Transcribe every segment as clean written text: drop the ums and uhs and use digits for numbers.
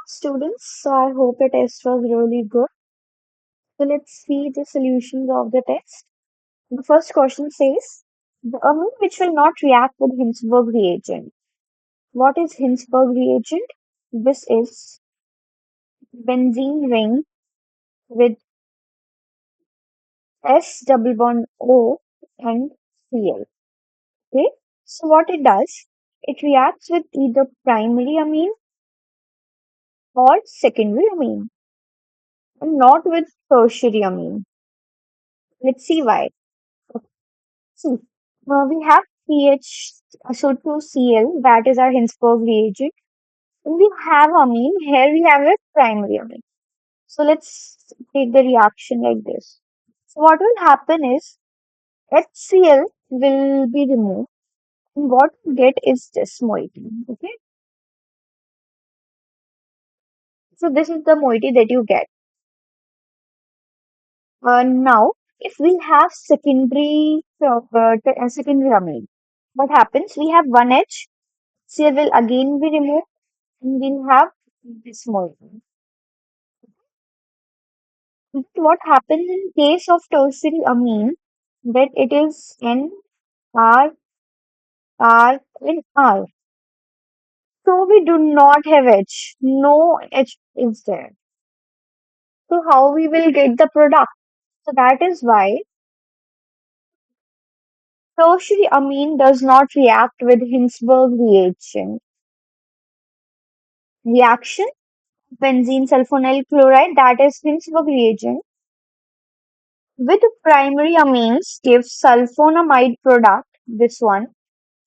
Students, so I hope the test was really good. So let's see the solutions of the test. The first question says, the amine which will not react with Hinsberg reagent. What is Hinsberg reagent? This is benzene ring with S double bond O and Cl. Okay. So what it does, it reacts with either primary amine or secondary amine, and not with tertiary amine. Let's see why. See, we have pH, so 2Cl, that is our Hinsberg reagent. And we have amine, here we have a primary amine. So let's take the reaction like this. So what will happen is HCl will be removed, and what you get is this moiety. Okay, so this is the moiety that you get. Now, if we have secondary amine, what happens? We have one H, Cl will again be removed and we'll have this molecule. But what happens in case of tertiary amine that it is N, R, R, and R. So we do not have H. No H is there. So how we will get the product? So that is why tertiary amine does not react with Hinsberg reagent. Reaction benzene sulfonyl chloride, that is Hinsberg reagent, with primary amines gives sulfonamide product, this one,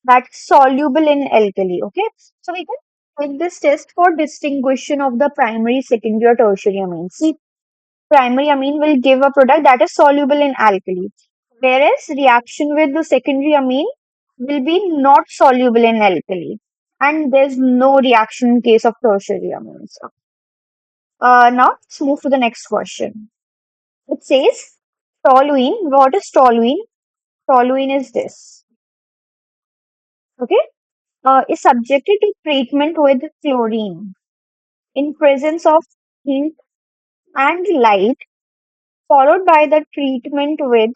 that's soluble in alkali. Okay, so we can take this test for distinguishing of the primary, secondary, or tertiary amines. See, primary amine will give a product that is soluble in alkali, whereas reaction with the secondary amine will be not soluble in alkali, and there's no reaction in case of tertiary amines. Now let's move to the next question. It says toluene. What is toluene? Toluene is this. Okay, is subjected to treatment with chlorine in presence of heat and light, followed by the treatment with,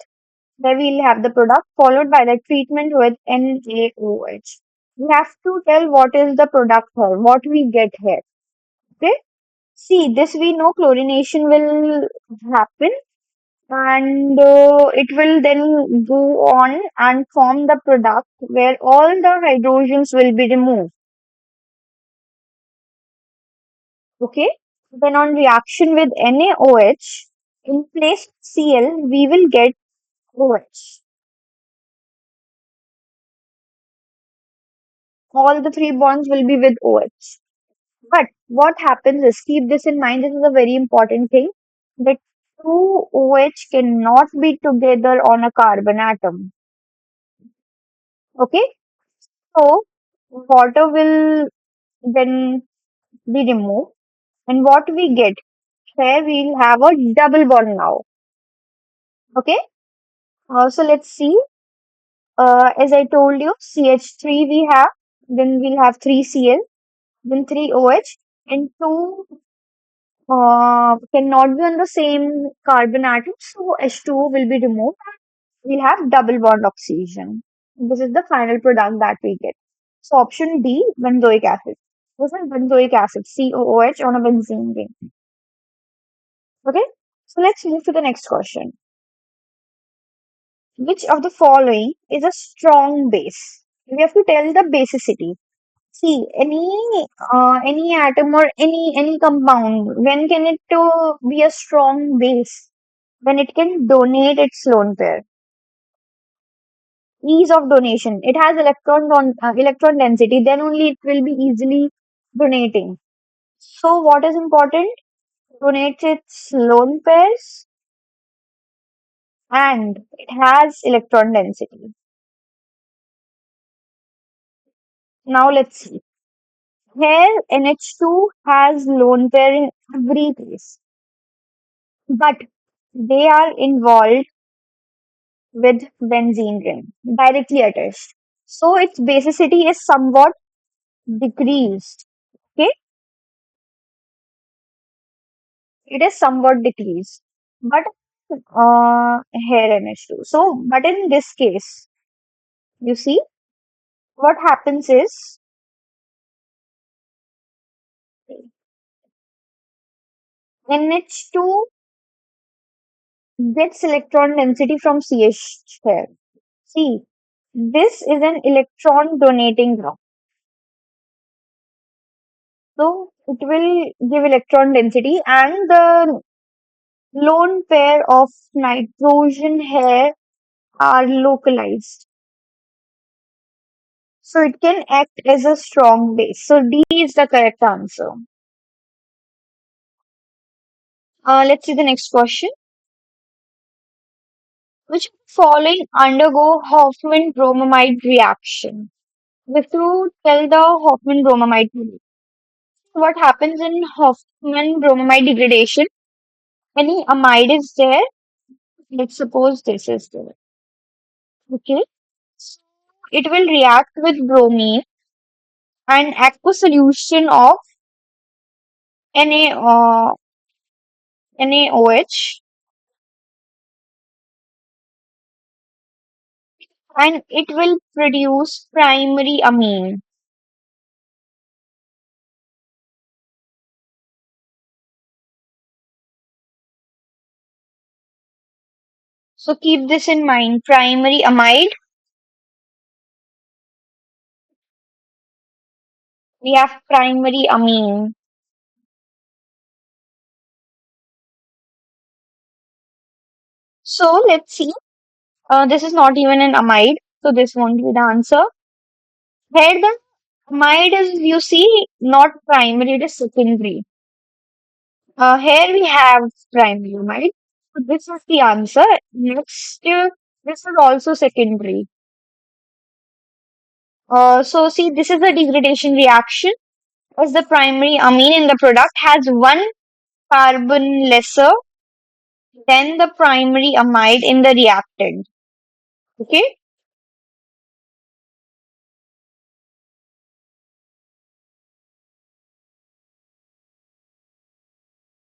there we'll have the product, followed by the treatment with NaOH. We have to tell what is the product here, what we get here. Okay, see, this we know chlorination will happen, and it will then go on and form the product where all the hydrogens will be removed. Okay, then on reaction with NaOH, in place of Cl, we will get OH. All the three bonds will be with OH. But what happens is, keep this in mind, this is a very important thing, that two OH cannot be together on a carbon atom. Okay, so water will then be removed, and what we get here, we'll have a double bond now. Okay, so let's see. As I told you, CH3 we have, then we'll have 3Cl, then 3OH, and 2 cannot be on the same carbon atom, so H2O will be removed. We'll have double bond oxygen. This is the final product that we get. So option D, benzoic acid. This is benzoic acid, COOH on a benzene ring. Okay, so let's move to the next question. Which of the following is a strong base? We have to tell the basicity. See, any atom or any compound, when can it be a strong base? When it can donate its lone pair. Ease of donation. It has electron density. Then only it will be easily donating. So what is important? Donates its lone pairs and it has electron density. Now let's see. Here NH2 has lone pair in every case, but they are involved with benzene ring directly attached. So its basicity is somewhat decreased. Okay. it is somewhat decreased. But here NH2. So, but in this case, you see, what happens is NH2 gets electron density from CH here. See, this is an electron donating group. So it will give electron density and the lone pair of nitrogen here are localized. So it can act as a strong base. So D is the correct answer. Let's see the next question. Which of the following undergo Hoffman bromamide reaction? We have to tell the Hoffman bromamide. What happens in Hoffman bromamide degradation? Any amide is there. Let's suppose this is there. Okay. So it will react with bromine and aqueous solution of Na, NaOH, and it will produce primary amine. So keep this in mind. Primary amide, we have primary amine. So let's see. This is not even an amide, so this won't be the answer. Here the amide is, you see, not primary, it is secondary. Here we have primary amide. So this is the answer. Next, this is also secondary. So see, this is a degradation reaction as the primary amine in the product has one carbon lesser than the primary amide in the reactant. Okay,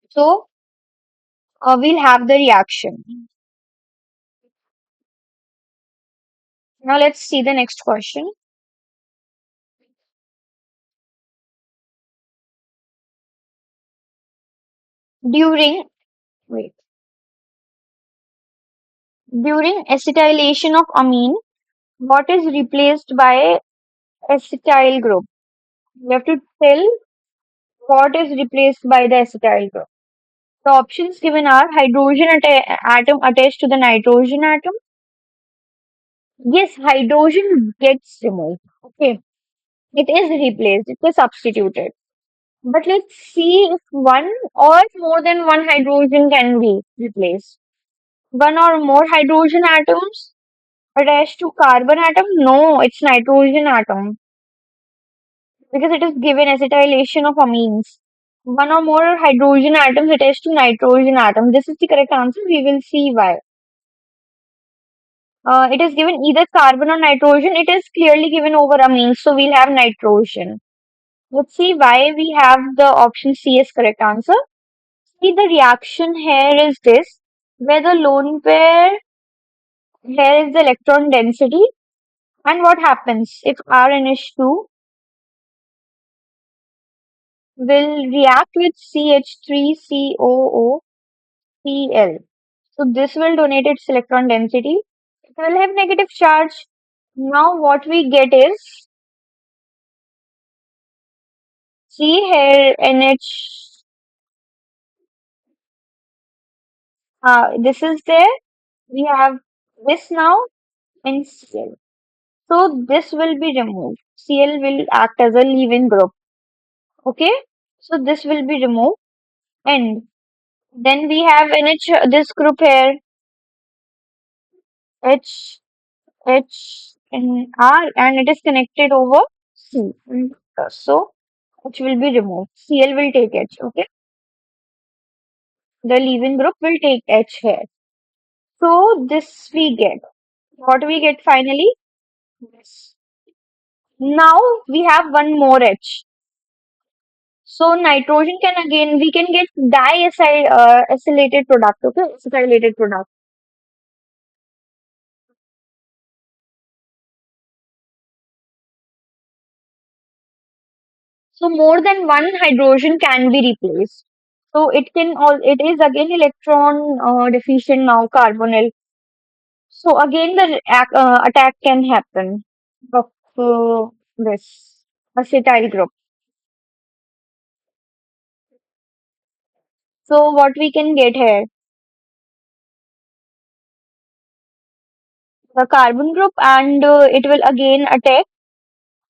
so we'll have the reaction. Now let's see the next question. During, wait, during acetylation of amine, what is replaced by acetyl group? You have to tell what is replaced by the acetyl group. The options given are hydrogen atom attached to the nitrogen atom. Yes, hydrogen gets removed. Okay, it is replaced, it is substituted. But let's see if one or more than one hydrogen can be replaced. One or more hydrogen atoms attached to carbon atom? No, it's nitrogen atom because it is given acetylation of amines. One or more hydrogen atoms attached to nitrogen atom. This is the correct answer. We will see why. It is given either carbon or nitrogen. It is clearly given over amines, so we'll have nitrogen. Let's see why we have the option C as correct answer. See, the reaction here is this, where the lone pair, here is the electron density, and what happens if RNH2 will react with CH3COOCl. So this will donate its electron density. It will have negative charge. Now what we get is, see here NH, this is there. We have this now in Cl. So this will be removed. Cl will act as a leaving group. Okay. So this will be removed. And then we have NH, this group here, H, H, and R, and it is connected over C. So H will be removed. Cl will take H. Okay. The leaving group will take H here. So this we get. What we get finally? Yes. Now we have one more H. So nitrogen can again, we can get acylated product, okay? Acylated product. So more than one hydrogen can be replaced. So it is again electron deficient now, carbonyl. So again the attack can happen of this acetyl group. So what we can get here, the carbon group, and it will again attack,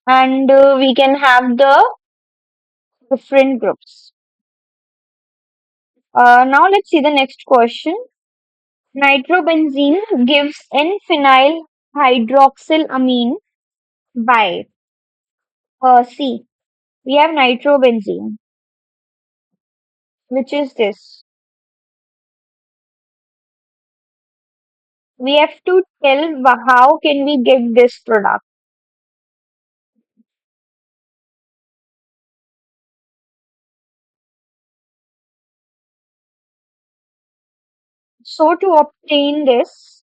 and we can have the different groups. Now let's see the next question. Nitrobenzene gives N-phenyl hydroxylamine by C. We have nitrobenzene, which is this. We have to tell how can we get this product. So to obtain this,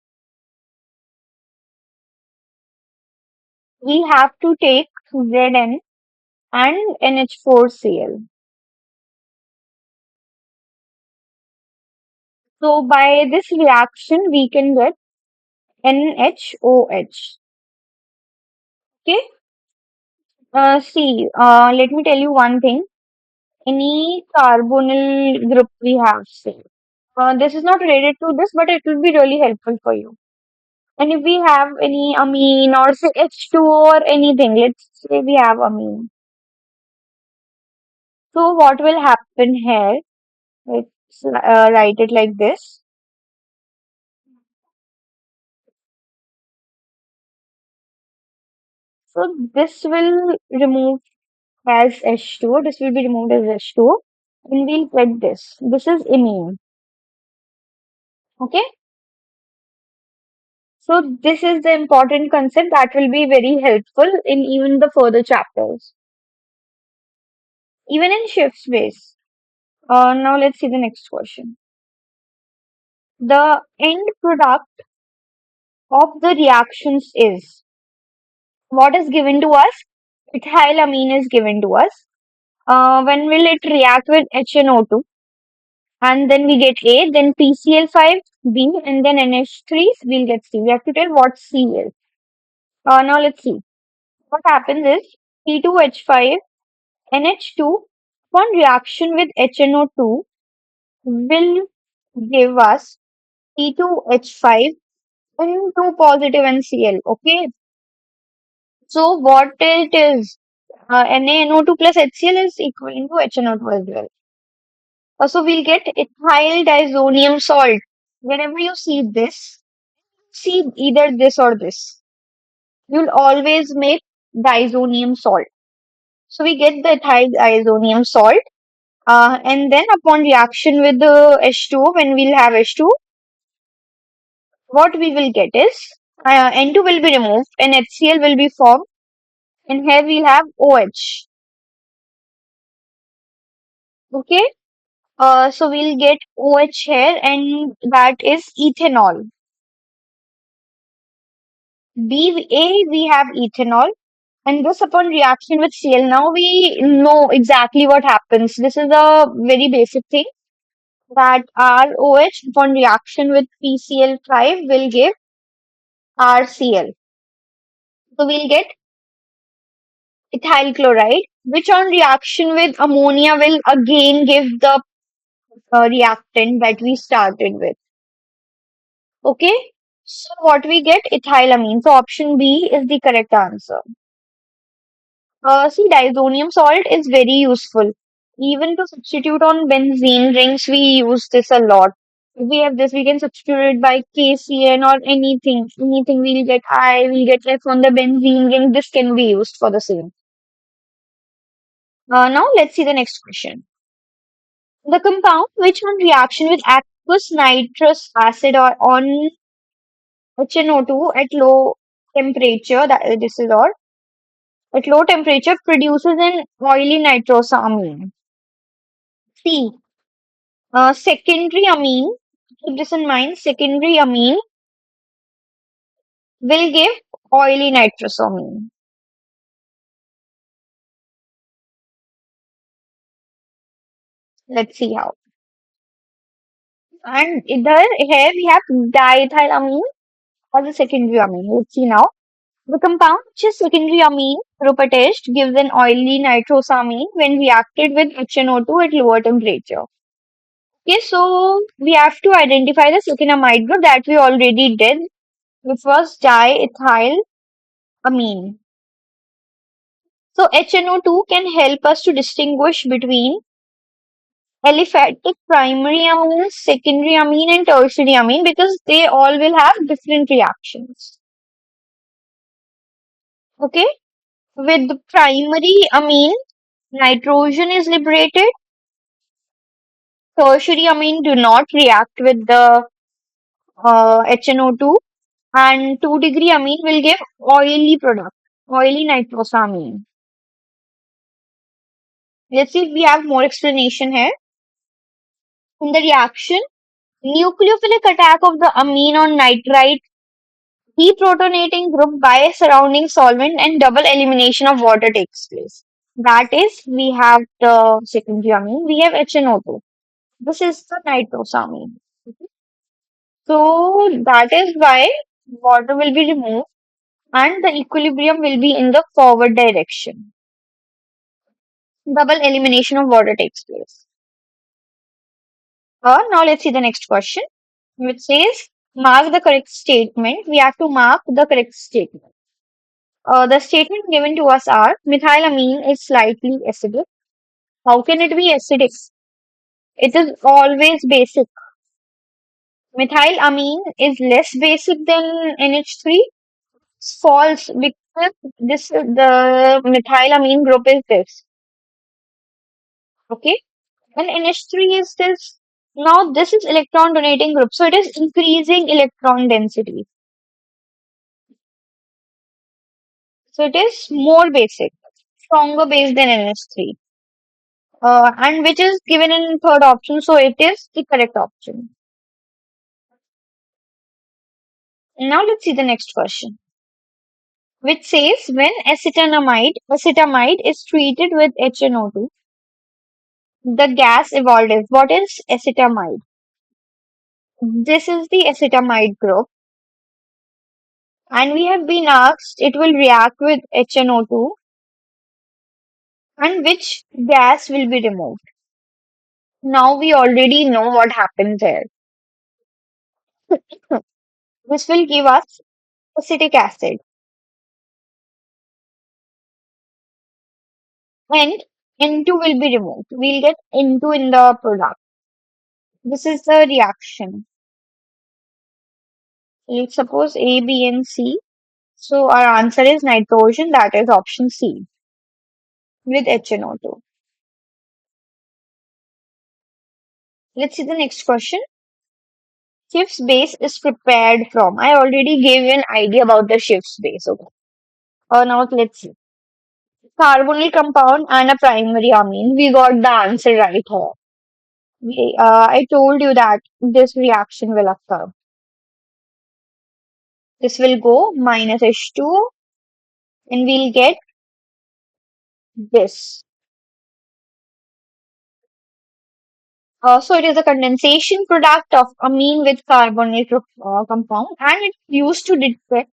we have to take Zn and NH4Cl. So by this reaction, we can get NHOH. Okay. Let me tell you one thing. Any carbonyl group we have, say. This is not related to this, but it will be really helpful for you. And if we have any amine or say H2O or anything, let's say we have amine. So what will happen here? Let's write it like this. So this will remove as H2O. This will be removed as H2O. And we'll get this. This is imine. Okay. So this is the important concept that will be very helpful in even the further chapters. Even in shift space. Now let's see the next question. The end product of the reactions is what is given to us? Ethylamine is given to us. When will it react with HNO2? And then we get A, then PCl5, B, and then NH3, we'll get C. We have to tell what C is. Now let's see. What happens is C2H5, NH2, upon reaction with HNO2, will give us C2H5 and 2 positive NCl. Okay. So what it is? NaNO2 plus HCl is equal to HNO2 as well. So we'll get ethyl diazonium salt. Whenever you see either this or this. You'll always make diazonium salt. So we get the ethyl diazonium salt. And then upon reaction with the H2O, when we'll have H2O, what we will get is N2 will be removed and HCl will be formed. And here we'll have OH. Okay. So we'll get OH here, and that is ethanol. We have ethanol, and this upon reaction with Cl. Now we know exactly what happens. This is a very basic thing that ROH upon reaction with PCl5 will give RCl. So we'll get ethyl chloride, which on reaction with ammonia will again give the reactant that we started with. Okay. So what we get? Ethylamine. So option B is the correct answer. See, diazonium salt is very useful. Even to substitute on benzene rings, we use this a lot. If we have this, we can substitute it by KCN or anything. Anything we'll get I, we'll get F on the benzene ring. This can be used for the same. Now let's see the next question. The compound which on reaction with aqueous nitrous acid or on HNO2 at low temperature, that this is all, at low temperature produces an oily nitrosamine. See, secondary amine, keep this in mind, secondary amine will give oily nitrosamine. Let's see how. And here we have diethylamine as a secondary amine. Let's see now. The compound which is secondary amine group attached gives an oily nitrosamine when reacted with HNO2 at lower temperature. Okay, so we have to identify the second amide group that we already did, which was diethylamine. So HNO2 can help us to distinguish between aliphatic primary amine, secondary amine, and tertiary amine because they all will have different reactions. Okay, with the primary amine, nitrogen is liberated. Tertiary amine do not react with the HNO2, and 2-degree amine will give oily product, oily nitrosamine. Let's see if we have more explanation here. In the reaction, nucleophilic attack of the amine on nitrite deprotonating group by surrounding solvent and double elimination of water takes place. That is, we have the secondary amine, we have HNO2. This is the nitrosamine. So that is why water will be removed and the equilibrium will be in the forward direction. Double elimination of water takes place. Now let's see the next question, which says mark the correct statement. We have to mark the correct statement. The statement given to us are methylamine is slightly acidic. How can it be acidic? It is always basic. Methylamine is less basic than NH3. False because this the methylamine group is this. Okay, and NH3 is this. Now this is electron donating group, so it is increasing electron density. So it is more basic, stronger base than NH3. And which is given in third option, so it is the correct option. Now let's see the next question, which says when acetamide is treated with HNO2, the gas evolved is what is acetamide? This is the acetamide group, and we have been asked it will react with HNO2 and which gas will be removed. Now we already know what happens there. This will give us acetic acid and N2 will be removed. We'll get N2 in the product. This is the reaction. Let's suppose A, B, and C. So our answer is nitrogen, that is option C with HNO2. Let's see the next question. Schiff's base is prepared from. I already gave you an idea about the Schiff's base. Okay. Now let's see. Carbonyl compound and a primary amine. We got the answer right here. I told you that this reaction will occur. This will go minus H2 and we'll get this. So it is a condensation product of amine with carbonyl compound and it's used to detect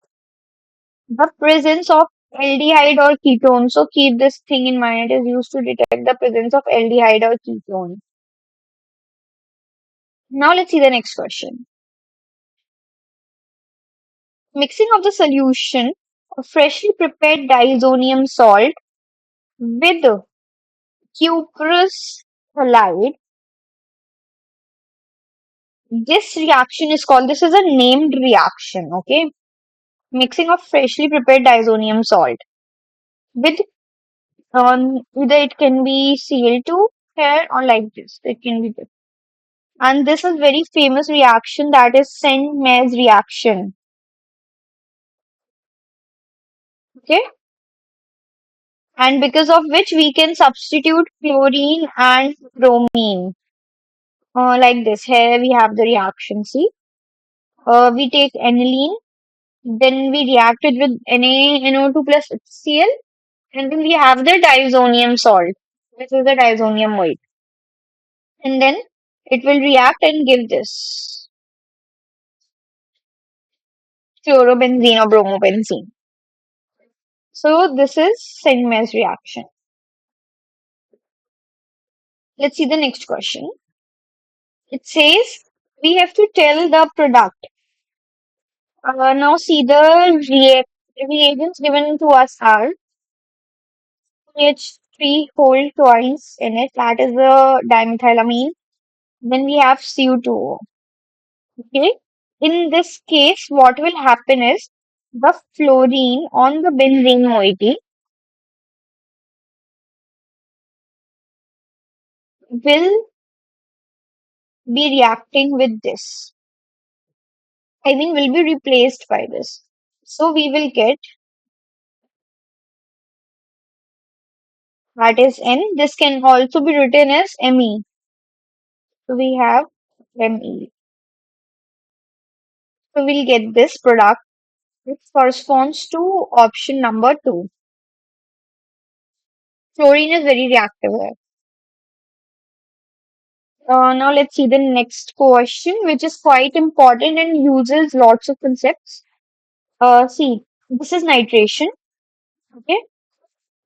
the presence of aldehyde or ketone. So keep this thing in mind. It is used to detect the presence of aldehyde or ketone. Now let's see the next question. Mixing of the solution of freshly prepared diazonium salt with cuprous halide. This reaction is called, this is a named reaction, okay? Mixing of freshly prepared diazonium salt with, either it can be Cl2 here or like this. It can be this. And this is very famous reaction that is Saint-Mez reaction, okay? And because of which we can substitute chlorine and bromine. Like this. Here we have the reaction. See, we take aniline, then we react it with NaNO2 plus HCl, and then we have the diazonium salt. This is the diazonium white. And then it will react and give this chlorobenzene or bromobenzene. So this is Senmez reaction. Let's see the next question. It says we have to tell the product. Now see the reagents given to us are CH3 hold twice in it. That is the dimethylamine. Then we have Cu2O. Okay. In this case, what will happen is the fluorine on the benzene moiety will be reacting with this. I mean, will be replaced by this. So we will get that is N. This can also be written as Me. So we have Me. So we'll get this product which corresponds to option number 2. Fluorine is very reactive here. Now let's see the next question, which is quite important and uses lots of concepts. See, this is nitration. Okay.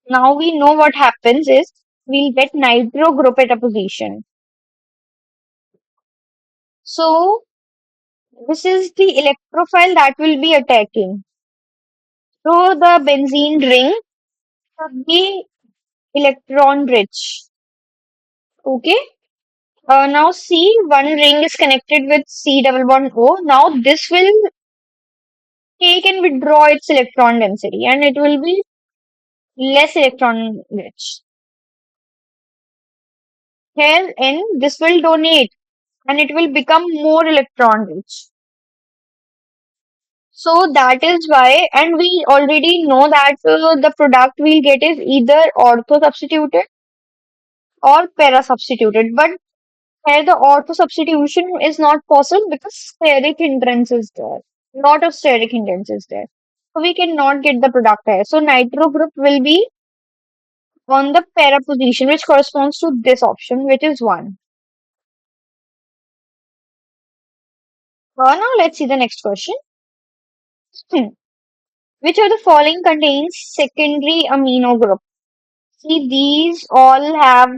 Now we know what happens is we'll get nitro group at a position. So this is the electrophile that will be attacking. So the benzene ring should be electron rich. Okay. Now see, one ring is connected with C double bond O. Now this will take and withdraw its electron density and it will be less electron rich. Here N, this will donate and it will become more electron rich. So that is why, and we already know that the product we'll get is either ortho substituted or para substituted. But here the ortho substitution is not possible because steric hindrance is there. Lot of steric hindrance is there. So we cannot get the product here. So nitro group will be on the para position, which corresponds to this option, which is 1. Now let's see the next question. Hmm. Which of the following contains secondary amino group? See, these all have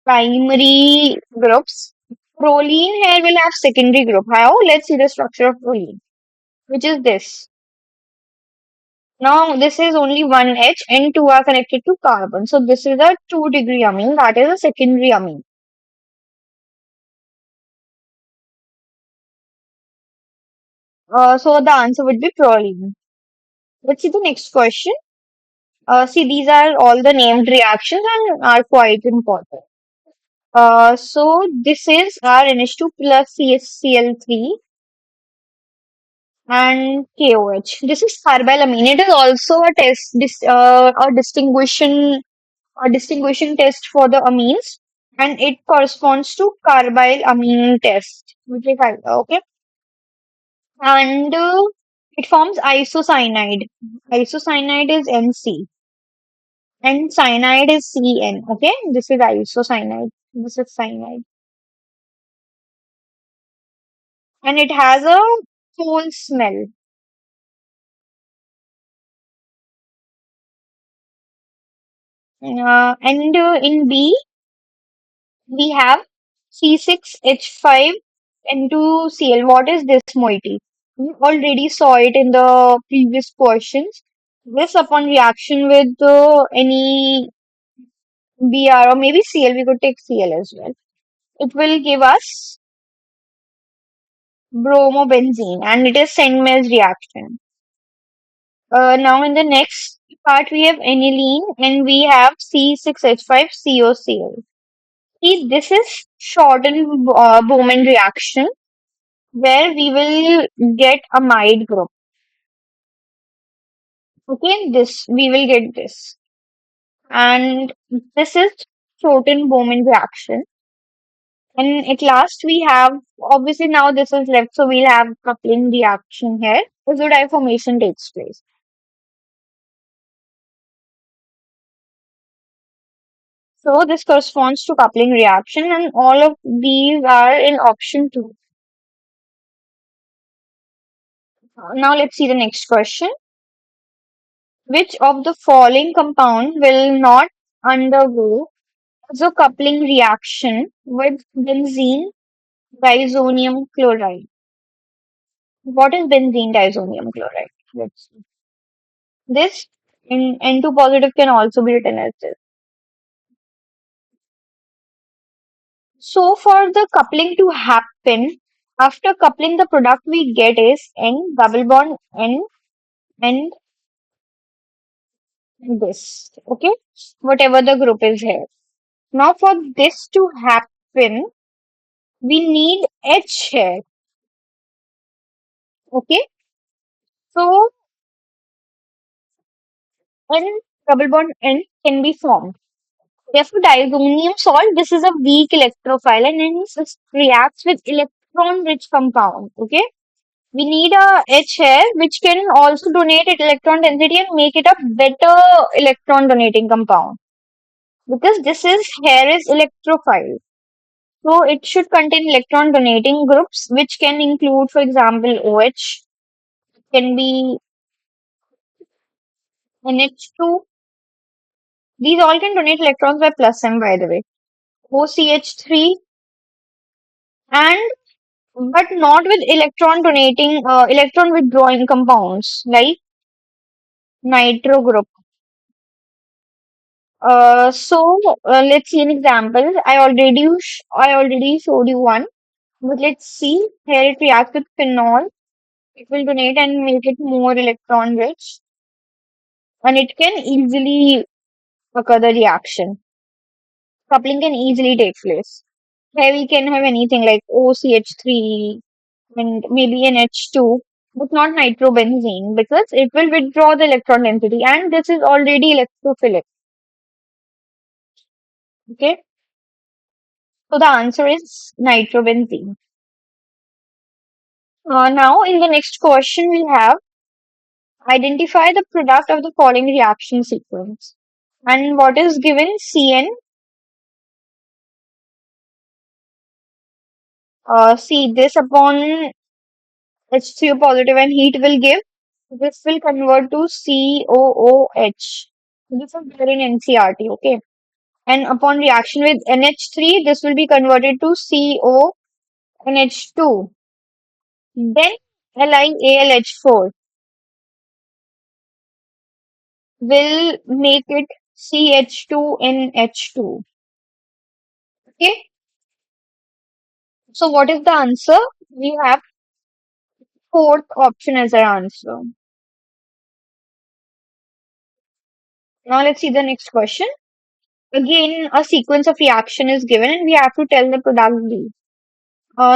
primary groups. Proline here will have secondary group. How? Let's see the structure of proline, which is this. Now, this is only one H and two are connected to carbon. So, this is a 2-degree amine. That is a secondary amine. So, the answer would be proline. Let's see the next question. See, these are all the named reactions and are quite important. So this is our NH2 plus CHCl3 and KOH. This is carbylamine. It is also a distinguishing test for the amines, and it corresponds to carbylamine test, which is okay. And it forms isocyanide. Isocyanide is NC, and cyanide is CN. Okay, this is isocyanide. This is cyanide, and it has a foul smell. And in B, we have C6H5N2Cl. What is this moiety? We already saw it in the previous questions. This upon reaction with any Br or maybe Cl, we could take Cl as well. It will give us bromobenzene and it is Senmez reaction. Now in the next part we have aniline and we have C6H5COCl. See, this is shortened Bowman reaction where we will get amide group. Okay, this we will get this, and this is shortened Bowman reaction. And at last we have, obviously now this is left, so we'll have coupling reaction here. Azodite formation takes place. So this corresponds to coupling reaction, and all of these are in option 2. Now let's see the next question. Which of the following compound will not undergo coupling reaction with benzene diazonium chloride? What is benzene diazonium chloride? Let's see. This in N2 positive can also be written as this. So for the coupling to happen, after coupling the product we get is N double bond N and this. Okay. Whatever the group is here. Now for this to happen, we need H here. Okay. So N double bond N can be formed. Therefore, diazonium salt, this is a weak electrophile and hence it reacts with electron-rich compound. Okay. We need a H here which can also donate its electron density and make it a better electron donating compound. Because this is here is electrophile. So it should contain electron donating groups which can include, for example, OH, can be NH2. These all can donate electrons by plus M, by the way. OCH3 and but not with electron donating, electron withdrawing compounds like nitro group. Let's see an example. I already showed you one, but let's see. Here it reacts with phenol. It will donate and make it more electron rich, and it can easily occur the reaction. Coupling can easily take place. Here we can have anything like OCH3 and maybe an H2, but not nitrobenzene because it will withdraw the electron density, and this is already electrophilic. Okay, so the answer is nitrobenzene. Now, in the next question, we have identify the product of the following reaction sequence. And what is given? CN. See, this upon H3O positive and heat will give. This will convert to COOH. This is there in NCRT, okay? And upon reaction with NH3, this will be converted to CONH2. Then LiAlH4 will make it CH2NH2. Okay, so what is the answer? We have fourth option as our answer. Now let's see the next question. Again, a sequence of reaction is given and we have to tell the product B.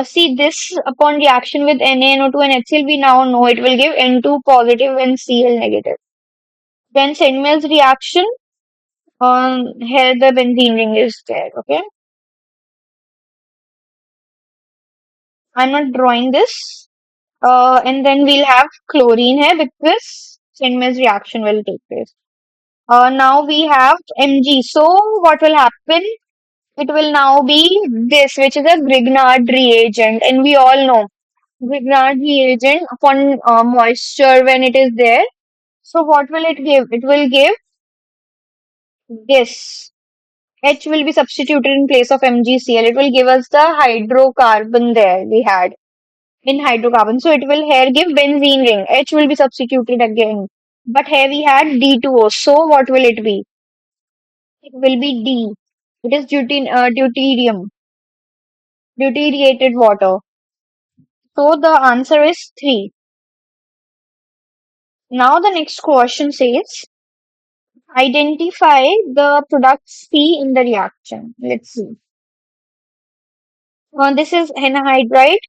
See this upon reaction with NaNO2 and HCl, we now know it will give N2 positive and Cl negative. Then Senmel's reaction, here the benzene ring is there, okay? I'm not drawing this. And then we'll have chlorine here because Senmel's reaction will take place. Now we have Mg. So what will happen? It will now be this, which is a Grignard reagent, and we all know Grignard reagent upon moisture when it is there. So what will it give? It will give this. H will be substituted in place of MgCl. It will give us the hydrocarbon there we had in hydrocarbon. So it will here give benzene ring. H will be substituted again. But here we had D2O. So what will it be? It will be D. It is deuterium, deuterated water. So the answer is 3. Now the next question says, identify the product C in the reaction. Let's see. This is anhydride.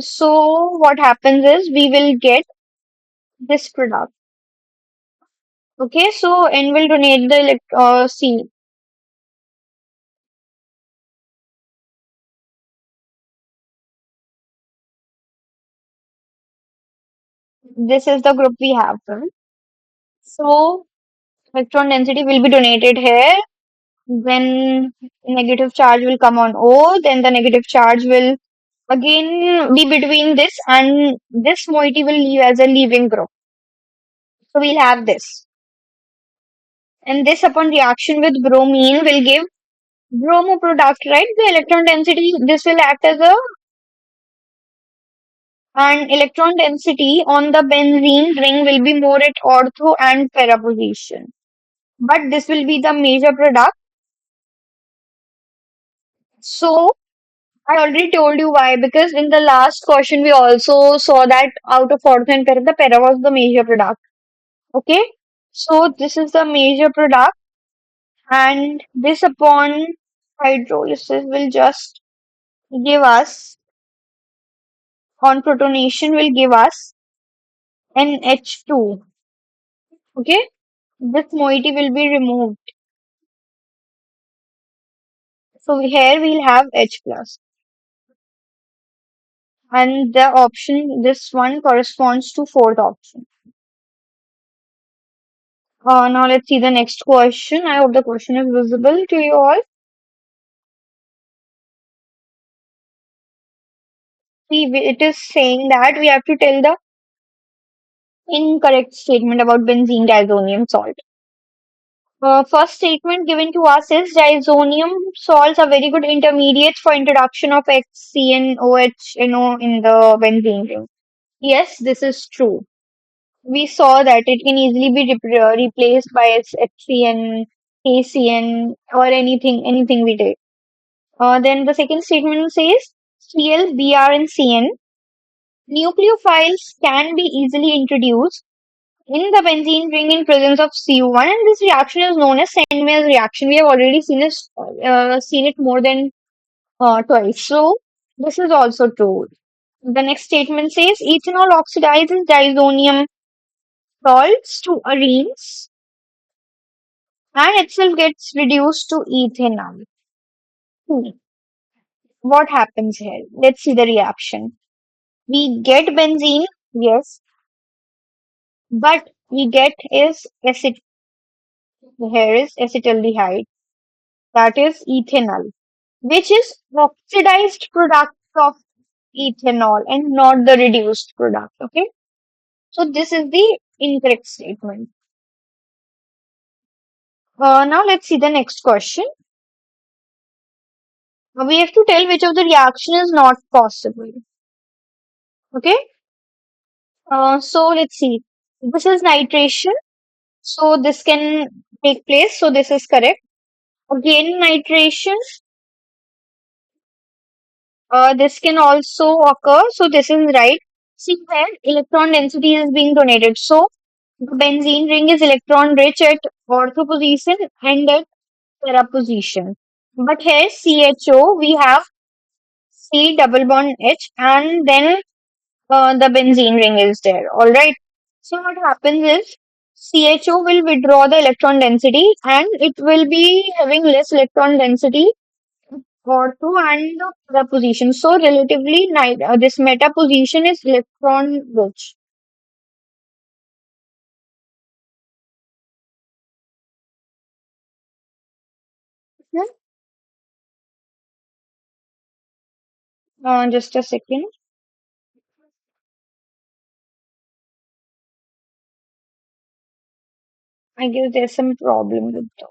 So what happens is we will get this product. Okay, so N will donate the C. This is the group we have. Right? So electron density will be donated here. Then negative charge will come on O. Then the negative charge will again be between this, and this moiety will leave as a leaving group. So we'll have this. And this upon reaction with bromine will give bromo product, right? The electron density, this will act as a and electron density on the benzene ring will be more at ortho and para position. But this will be the major product. So I already told you why, because in the last question we also saw that out of ortho and para, the para was the major product. Okay. So this is the major product, and this upon hydrolysis will just give us on protonation will give us NH2. Okay. This moiety will be removed. So here we'll have H plus. And the option, this one corresponds to fourth option. Now let's see the next question. I hope the question is visible to you all. See, it is saying that we have to tell the incorrect statement about benzene diazonium salt. First statement given to us is diazonium salts are very good intermediates for introduction of HCnOH in the benzene ring. Yes, this is true. We saw that it can easily be replaced by HCN, KCN, or anything we take. Then the second statement says Cl, Br, and Cn nucleophiles can be easily introduced in the benzene ring in presence of Cu1, and this reaction is known as Sandmeier's reaction. We have already seen it more than twice. So this is also true. The next statement says ethanol oxidizes diazonium salts to arenes and itself gets reduced to ethanol. Hmm. What happens here? Let's see the reaction. We get benzene, yes, but we get is acid. Here is acetaldehyde, that is ethanol, which is oxidized product of ethanol and not the reduced product. Okay, so this is the incorrect statement. Now let's see the next question. We have to tell which of the reaction is not possible. Okay, so let's see. This is nitration, so this can take place. So this is correct. Again, nitration. This can also occur. So this is right. See where electron density is being donated. So the benzene ring is electron rich at ortho position and at para position. But here CHO we have C double bond H, and then the benzene ring is there. All right. So what happens is CHO will withdraw the electron density and it will be having less electron density ortho and the position. So relatively, this meta position is electron rich. Hmm? Just a second. I guess there's some problem with the.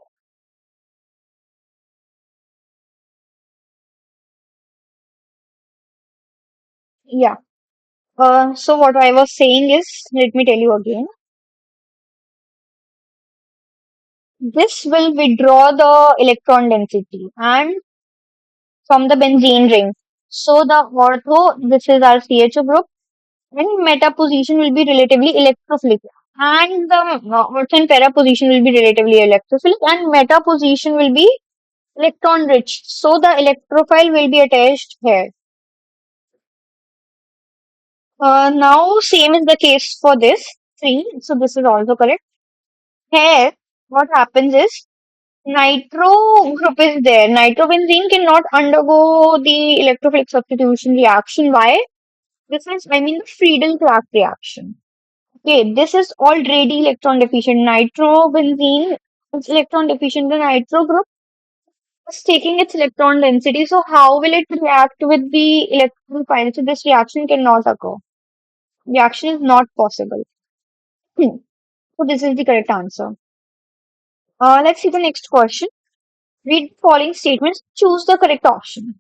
Yeah. So what I was saying is, let me tell you again. This will withdraw the electron density and from the benzene ring. So the ortho, this is our CHO group, and meta position will be relatively electrophilic. And the ortho and para position will be relatively electrophilic, and meta position will be electron rich. So the electrophile will be attached here. Now same is the case for this 3. So this is also correct. Here, what happens is nitro group is there. Nitrobenzene cannot undergo the electrophilic substitution reaction. Why? This is, I mean, the Friedel-Clark reaction. Okay, this is already electron deficient. Nitrobenzene is electron deficient. The nitro group is taking its electron density. So how will it react with the electron file? So this reaction cannot occur. Reaction is not possible. Hmm. So this is the correct answer. Let's see the next question. Read the following statements. Choose the correct option.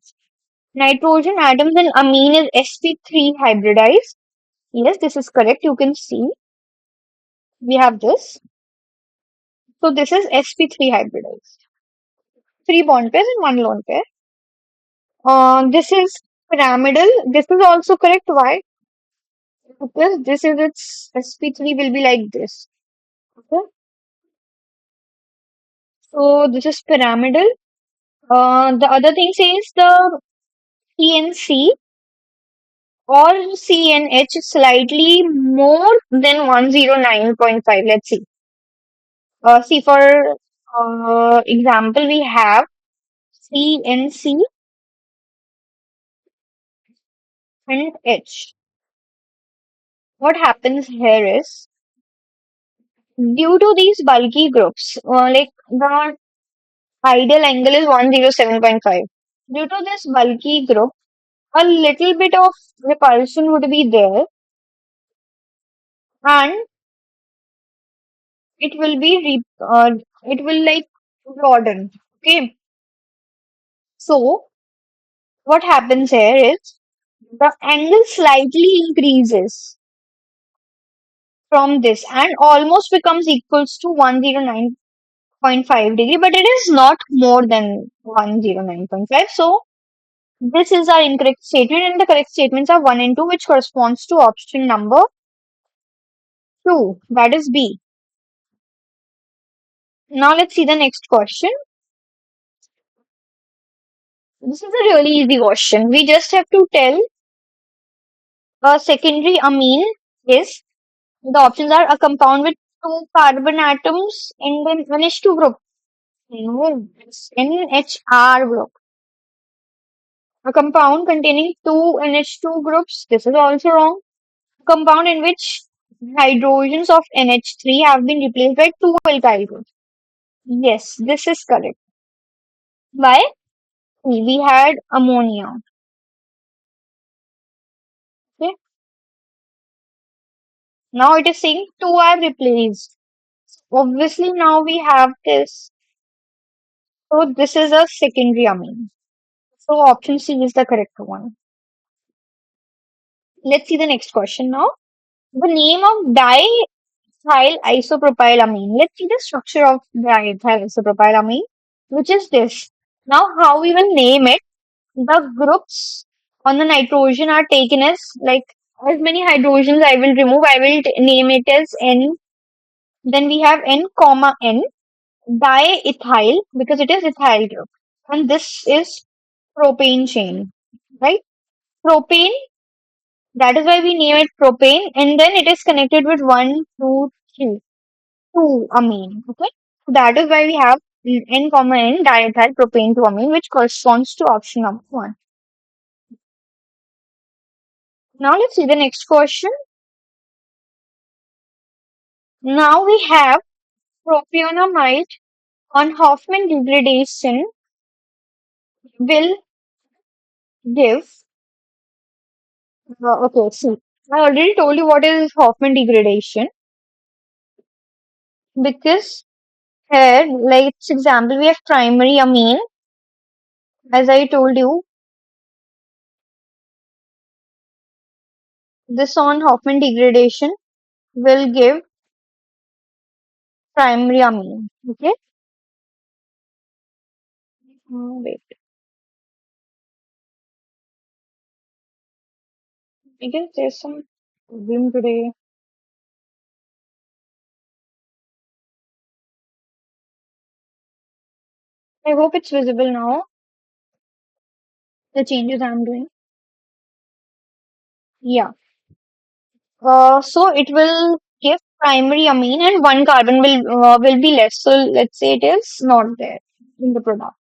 Nitrogen atoms in amine is sp3 hybridized. Yes, this is correct. You can see we have this. So this is sp3 hybridized. Three bond pairs and one lone pair. This is pyramidal. This is also correct. Why? Because this is its sp3 will be like this. Okay. So this is pyramidal. The other thing says the CNC or CNH is slightly more than 109.5. Let's see. See for example, we have CNC and H. What happens here is due to these bulky groups, like the ideal angle is 107.5. Due to this bulky group, a little bit of repulsion would be there and it will be, it will like broaden. Okay. So, what happens here is the angle slightly increases from this and almost becomes equals to 109.5 degree, but it is not more than 109.5. So, this is our incorrect statement, and the correct statements are 1 and 2, which corresponds to option number 2, that is B. Now, let's see the next question. This is a really easy question. We just have to tell a secondary amine is the options are a compound with two carbon atoms in the NH2 group. No, it's NHR group. A compound containing two NH2 groups. This is also wrong. Compound in which hydrogens of NH3 have been replaced by two alkyl groups. Yes, this is correct. Why? We had ammonia. Okay. Now it is saying two are replaced. Obviously, now we have this. So this is a secondary amine. So option C is the correct one. Let's see the next question now. The name of diethyl isopropylamine. Let's see the structure of diethyl isopropylamine, which is this. Now, how we will name it? The groups on the nitrogen are taken as many hydrogens I will remove. I will name it as N. Then we have N comma N diethyl because it is ethyl group, and this is propane chain, right? Propane. That is why we name it propane, and then it is connected with one, two, three, two amine. Okay, that is why we have N comma N diethyl propane to amine, which corresponds to option number one. Now let's see the next question. Now we have propionamide on Hoffman degradation will give. Okay, see, I already told you what is Hoffman degradation because here, like example, we have primary amine. As I told you, this on Hoffman degradation will give primary amine. Okay. Wait. I guess there's some problem today. I hope it's visible now. The changes I'm doing. Yeah. So it will give primary amine and one carbon will be less. So let's say it is not there in the product.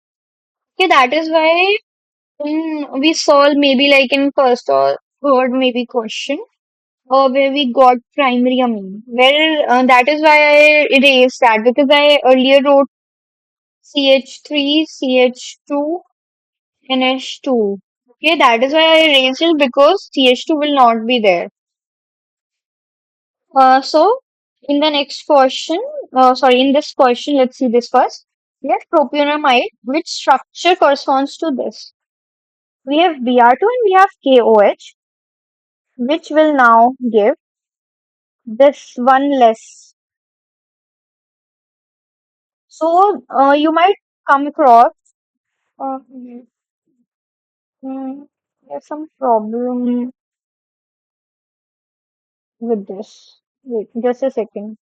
Okay, that is why we solve maybe like in first or third maybe question. where we got primary amine. Well, that is why I erased that because I earlier wrote CH3, CH2, NH2. Okay, that is why I erased it because CH2 will not be there. So in the next question, in this question, let's see this first. We have propionamide. Which structure corresponds to this? We have Br2 and we have KOH, which will now give this one less. So you might come across uh, there's some problem with this. Wait, just a second.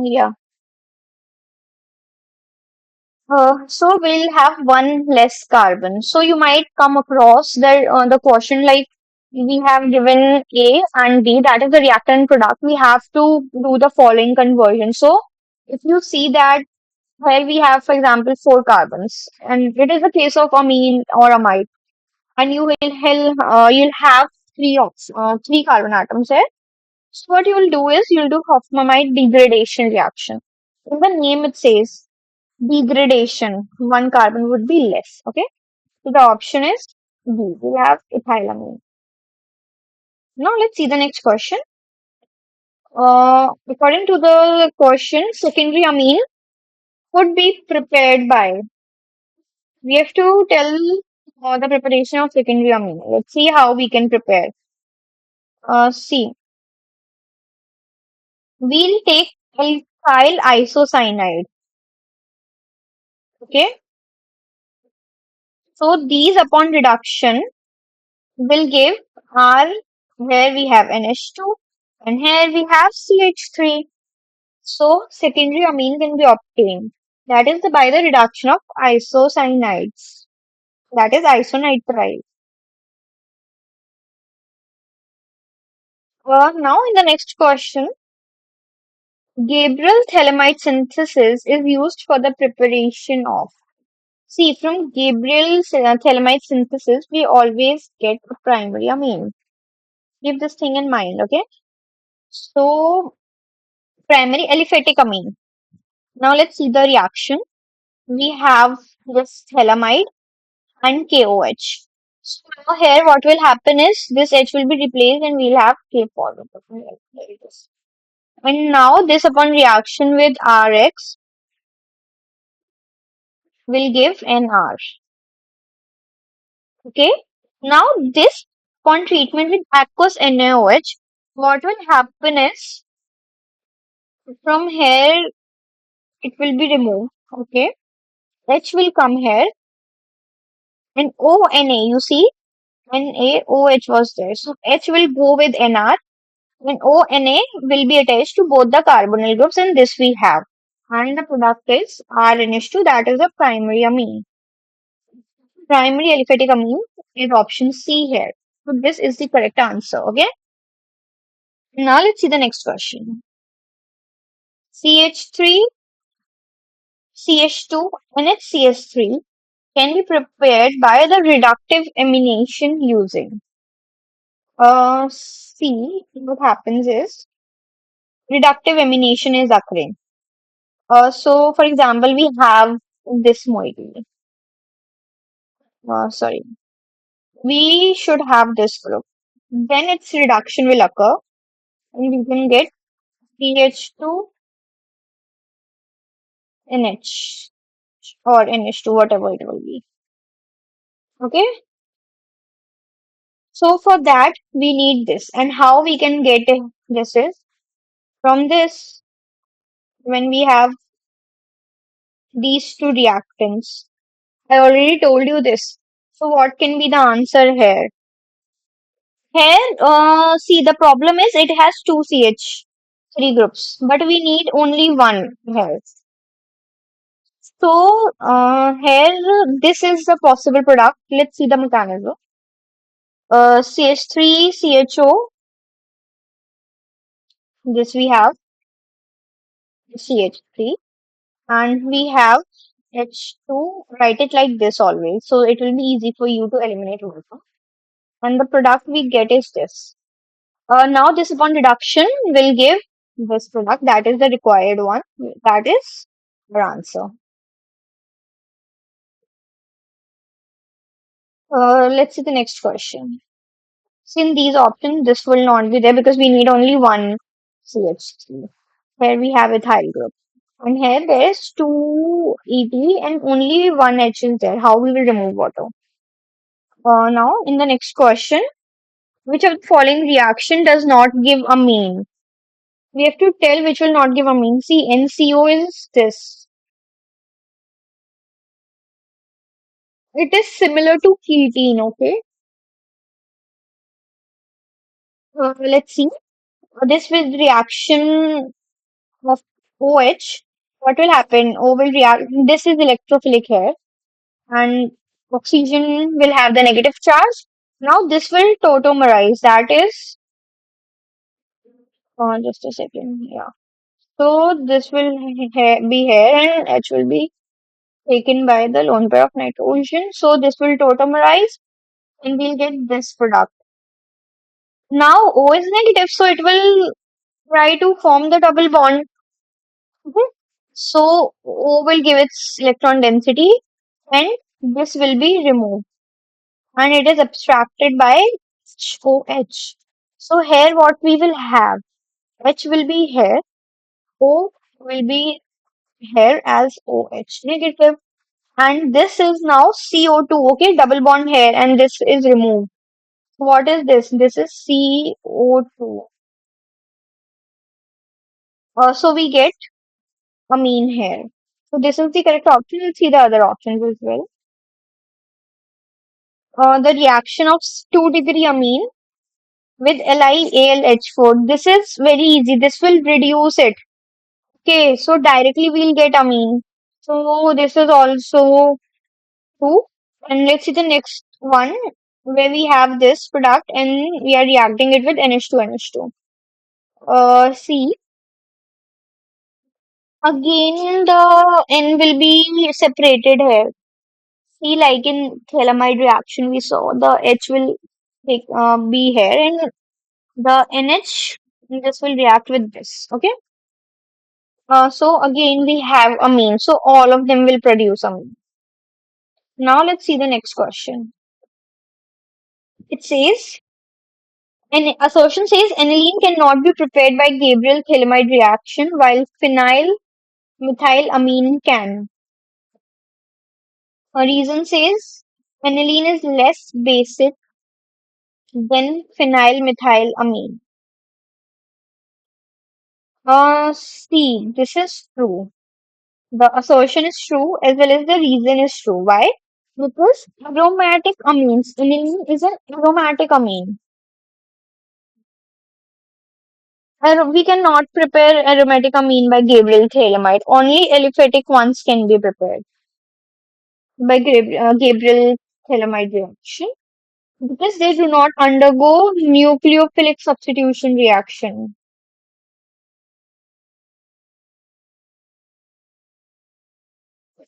Yeah. So we'll have one less carbon. So you might come across the question like we have given A and B, that is the reactant product. We have to do the following conversion. So if you see that here we have, for example, four carbons, and it is a case of amine or amide, and you'll have three carbon atoms here. So what you will do is you'll do Hofmamide degradation reaction. In the name it says degradation, one carbon would be less. Okay, so the option is B. We have ethylamine. Now let's see the next question. According to the question, secondary amine could be prepared by. We have to tell the preparation of secondary amine. Let's see how we can prepare. See, we'll take alkyl isocyanide. Okay, so these upon reduction will give R, where we have NH2 and here we have CH3. So secondary amine can be obtained. That is by the reduction of isocyanides. That is isonitrile. Now in the next question, Gabriel thalamide synthesis is used for the preparation of. See, from Gabriel thalamide synthesis, we always get a primary amine. Keep this thing in mind, okay? So primary aliphatic amine. Now let's see the reaction. We have this thalamide and KOH. So now here what will happen is this H will be replaced and we'll have K forward. Okay, there it is. And now this upon reaction with RX will give NR. Okay. Now this upon treatment with aqueous NaOH, what will happen is from here it will be removed. Okay. H will come here and ONA, you see, NaOH was there. So H will go with NR and ONA will be attached to both the carbonyl groups, and this we have. And the product is RNH2, that is the primary amine. Primary aliphatic amine is option C here. So this is the correct answer. Okay. Now let's see the next question. CH3, CH2, NHCS3 can be prepared by the reductive amination using. See, what happens is reductive amination is occurring. So, for example, we have this moiety. Sorry, we should have this group. Then its reduction will occur, and we can get CH2 NH or NH2, whatever it will be. Okay. So for that, we need this, and how we can get this is from this when we have these two reactants. I already told you this. So what can be the answer here? Here, see, the problem is it has two CH. three groups, but we need only one here. So here this is the possible product. Let's see the mechanism. CH3, CHO. This we have CH3, and we have H2. Write it like this always, so it will be easy for you to eliminate water. And the product we get is this. Now this bond reduction will give this product. That is the required one. That is our answer. Let's see the next question. So in these options, this will not be there because we need only one CH3. Here we have ethyl group. And here there is two ET and only one H is there. How we will remove water? Now in the next question, which of the following reaction does not give a mean? We have to tell which will not give a mean. See, NCO is this. It is similar to ketene, okay? Let's see. This with reaction of OH, what will happen? O will react. This is electrophilic here, and oxygen will have the negative charge. Now this will tautomerize. That is, just a second. Yeah. So this will be here, and H will be taken by the lone pair of nitrogen. So this will tautomerize, and we'll get this product. Now O is negative, so it will try to form the double bond. Okay. So O will give its electron density, and this will be removed, and it is abstracted by OH. So here what we will have, H will be here, O will be here as OH negative, and this is now CO2. Okay, double bond here, and this is removed. What is this? This is CO2. So we get a mean here. So this is the correct option. Let's see the other options as well. The reaction of 2-degree amine with LiAlH4. This is very easy. This will reduce it. Okay, so directly we'll get amine. So this is also true. And let's see the next one where we have this product and we are reacting it with NH2NH2. See, again the N will be separated here. See, like in thelamide reaction, we saw the H will be here and the NH, this will react with this. Okay. So again, we have amine. So all of them will produce amine. Now let's see the next question. It says, an assertion says aniline cannot be prepared by Gabriel thelamide reaction while phenyl methylamine can. A reason says aniline is less basic than phenyl methylamine. See, this is true. The assertion is true as well as the reason is true. Why? Because aromatic amines, aniline is an aromatic amine. We cannot prepare aromatic amine by Gabriel thelamide. Only aliphatic ones can be prepared by Gabriel thelamide reaction because they do not undergo nucleophilic substitution reaction.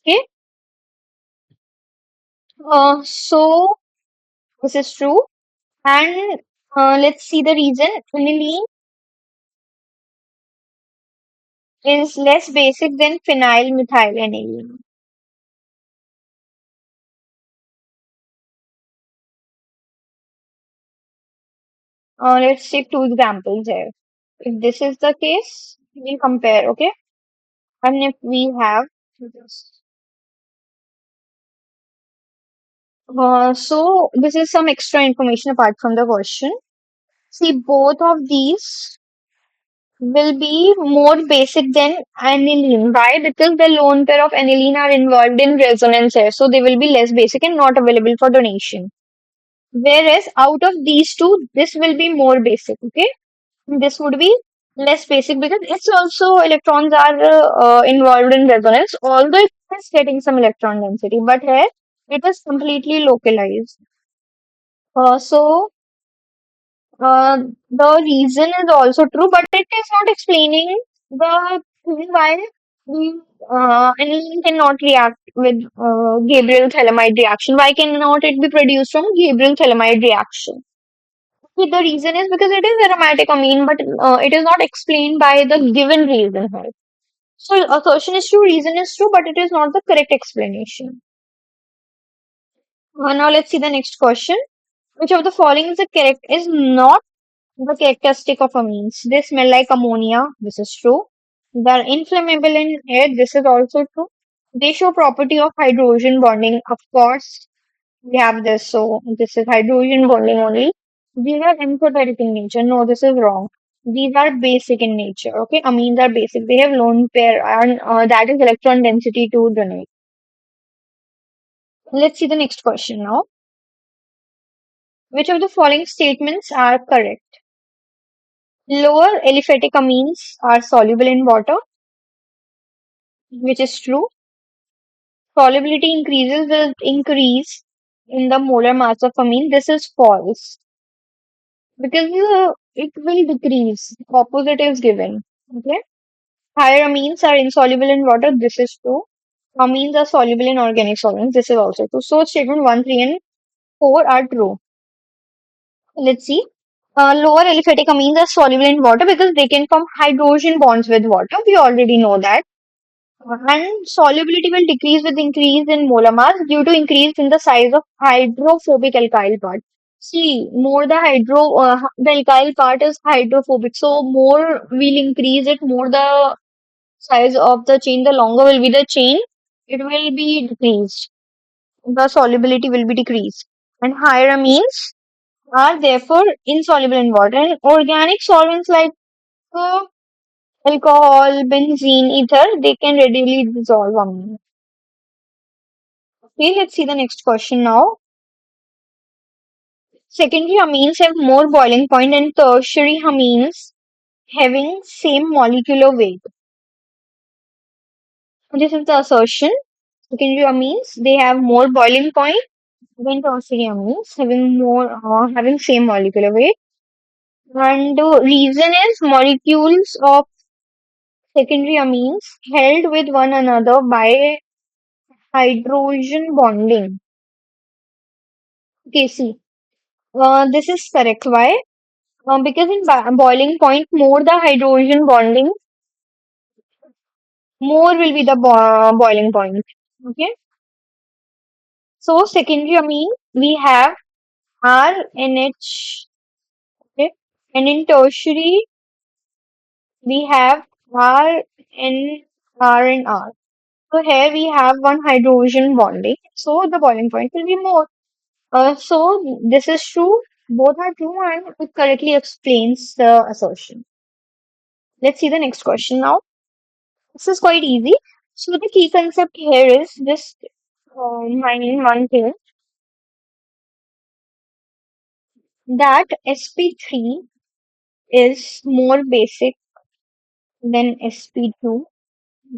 Okay, so this is true, and let's see the reason. Aniline is less basic than phenyl methylaniline. Let's take two examples here. If this is the case, we'll compare, okay? And if we have this. So this is some extra information apart from the question. See, both of these will be more basic than aniline. Why? Because the lone pair of aniline are involved in resonance here. So they will be less basic and not available for donation. Whereas out of these two, this will be more basic, okay? This would be Less basic because it's also electrons are involved in resonance, although it is getting some electron density, but here it is completely localized. So the reason is also true, but it is not explaining the reason why the aniline cannot react with Gabriel thalamide reaction. Why cannot it be produced from Gabriel thalamide reaction? Okay, the reason is because it is aromatic amine, but it is not explained by the given reason here. So assertion is true, reason is true, but it is not the correct explanation. Now let's see the next question. Which of the following is not the characteristic of amines? They smell like ammonia. This is true. They are inflammable in air. This is also true. They show property of hydrogen bonding. Of course, we have this. So this is hydrogen bonding only. These are amphoteric in nature. No, this is wrong. These are basic in nature. Okay, amines are basic. They have lone pair, and that is electron density to donate. Let's see the next question now. Which of the following statements are correct? Lower aliphatic amines are soluble in water, which is true. Solubility increases with increase in the molar mass of amine. This is false because it will decrease. Opposite is given. Okay. Higher amines are insoluble in water. This is true. Amines are soluble in organic solvents. This is also true. So statement 1, 3, and 4 are true. Let's see. Lower aliphatic amines are soluble in water because they can form hydrogen bonds with water. We already know that. And solubility will decrease with increase in molar mass due to increase in the size of hydrophobic alkyl part. See, more the alkyl part is hydrophobic, so more we'll increase it, more the size of the chain, the longer will be the chain, it will be decreased. The solubility will be decreased. And higher amines are therefore insoluble in water. And organic solvents like uh, alcohol, benzene, ether, they can readily dissolve amine. Okay, let's see the next question now. Secondary amines have more boiling point than tertiary amines having same molecular weight. This is the assertion. Secondary amines, they have more boiling point than tertiary amines having same molecular weight. And the reason is molecules of secondary amines held with one another by hydrogen bonding. Okay, see, this is correct. Why? Because in boiling point, more the hydrogen bonding, more will be the boiling point. Okay. So secondary amine, we have RNH. Okay. And in tertiary, we have R, N, R, and R. So here we have one hydrogen bonding. So the boiling point will be more. So this is true. Both are true and it correctly explains the assertion. Let's see the next question now. This is quite easy. So the key concept here is just mind one thing that sp3 is more basic than sp2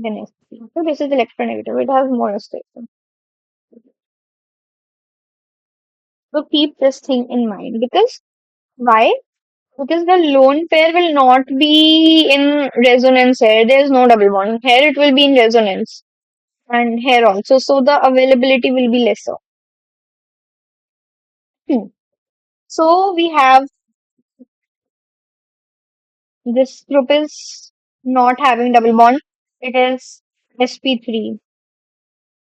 than sp. So this is electronegative. It has more states. So keep this thing in mind because why? Because the lone pair will not be in resonance here. There is no double bond. Here it will be in resonance and here also. So the availability will be lesser. Hmm. So we have this group is not having double bond. It is sp3.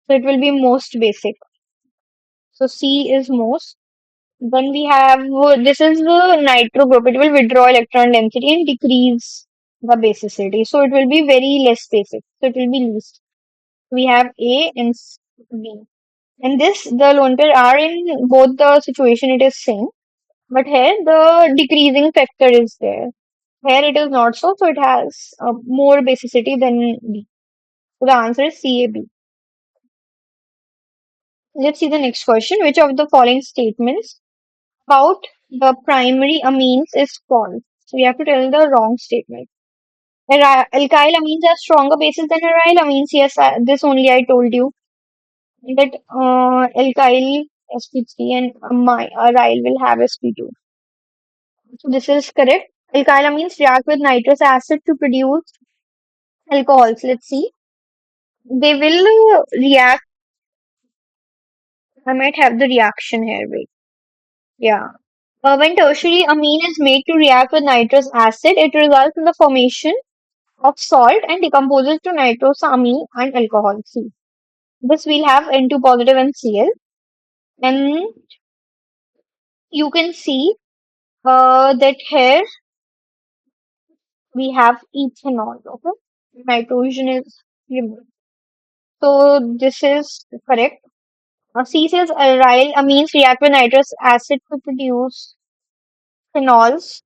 So it will be most basic. So C is most. Then we have this is the nitro group. It will withdraw electron density and decrease the basicity. So it will be very less basic. So it will be least. We have A and B. And this the lone pair are in both the situation it is same. But here the decreasing factor is there. Here it is not so. So it has more basicity than B. So the answer is CAB. Let's see the next question. Which of the following statements about the primary amines is false? So we have to tell the wrong statement. Alkyl amines are stronger bases than aryl amines. Yes, this only I told you that alkyl sp3 and aryl will have sp2. So this is correct. Alkyl amines react with nitrous acid to produce alcohols. Let's see. They will react. I might have the reaction here. Wait. Yeah. When tertiary amine is made to react with nitrous acid, it results in the formation of salt and decomposes to nitrosamine and alcohol. See, this will have N2 positive and Cl. And you can see that here we have ethanol. Okay, nitrogen is removed. So this is correct. C says aryl amines react with nitrous acid to produce phenols.